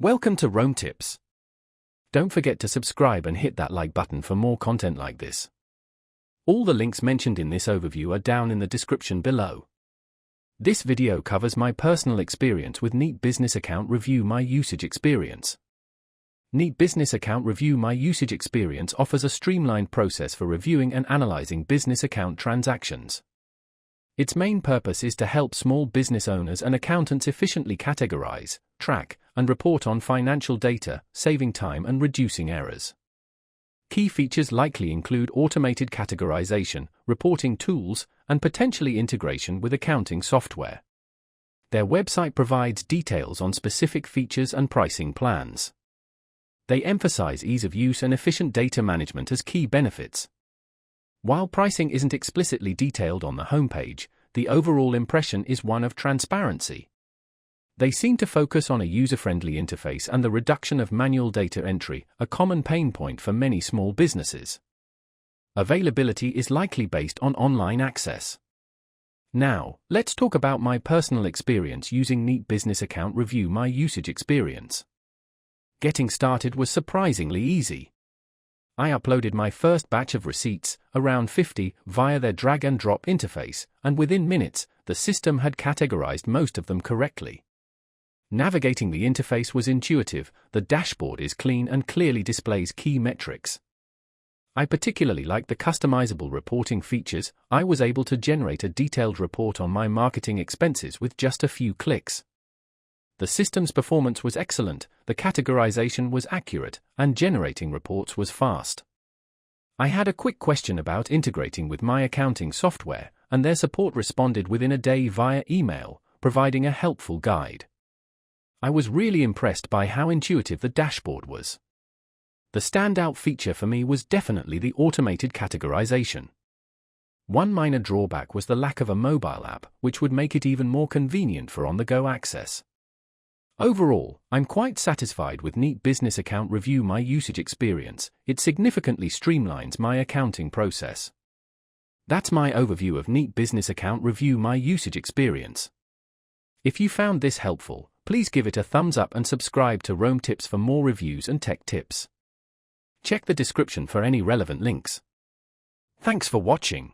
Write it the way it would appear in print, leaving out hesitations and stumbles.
Welcome to Rome Tips. Don't forget to subscribe and hit that like button for more content like this. All the links mentioned in this overview are down in the description below. This video covers my personal experience with Neat Business Account Review My Usage Experience. Neat Business Account Review My Usage Experience offers a streamlined process for reviewing and analyzing business account transactions. Its main purpose is to help small business owners and accountants efficiently categorize, track, and report on financial data, saving time and reducing errors. Key features likely include automated categorization, reporting tools, and potentially integration with accounting software. Their website provides details on specific features and pricing plans. They emphasize ease of use and efficient data management as key benefits. While pricing isn't explicitly detailed on the homepage, the overall impression is one of transparency. They seem to focus on a user-friendly interface and the reduction of manual data entry, a common pain point for many small businesses. Availability is likely based on online access. Now, let's talk about my personal experience using Neat Business Account Review My Usage Experience. Getting started was surprisingly easy. I uploaded my first batch of receipts, around 50, via their drag-and-drop interface, and within minutes, the system had categorized most of them correctly. Navigating the interface was intuitive, the dashboard is clean and clearly displays key metrics. I particularly like the customizable reporting features. I was able to generate a detailed report on my marketing expenses with just a few clicks. The system's performance was excellent, the categorization was accurate, and generating reports was fast. I had a quick question about integrating with my accounting software, and their support responded within a day via email, providing a helpful guide. I was really impressed by how intuitive the dashboard was. The standout feature for me was definitely the automated categorization. One minor drawback was the lack of a mobile app, which would make it even more convenient for on-the-go access. Overall, I'm quite satisfied with Neat Business Account Review My Usage Experience. It significantly streamlines my accounting process. That's my overview of Neat Business Account Review My Usage Experience. If you found this helpful, please give it a thumbs up and subscribe to Rome Tips for more reviews and tech tips. Check the description for any relevant links. Thanks for watching.